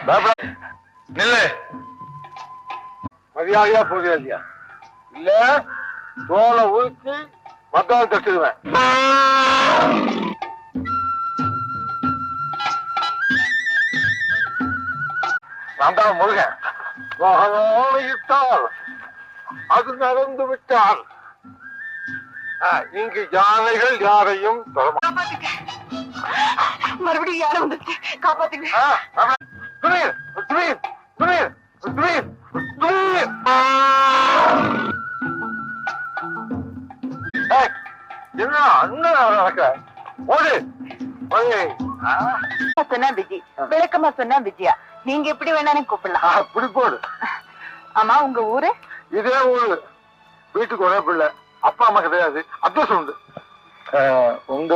நில்லு. மரியாதையா போதியா இல்லையா? இல்ல தோலை ஊற்றி மத்தால் தட்டுடுவேன். நான் தான் முருகன். மகனோடு அது நடந்து விட்டால் இங்கு யானைகள் யாரையும் மறுபடியும் யாரும் வந்துச்சு. காப்பாத்துங்க. என்ன அண்ணன் நடக்க ஓடு. சொன்னா விஜி, விளக்கமா சொன்னா விஜயா. நீங்க எப்படி வேணாலும் கூப்பிடலாம். இப்படி போடு. ஆமா, உங்க ஊரு? இதே ஊரு. வீட்டுக்கு ஒரே பிள்ளை, அப்பா அம்மா கிடையாது, அட்ரஸ் உண்டு. உங்க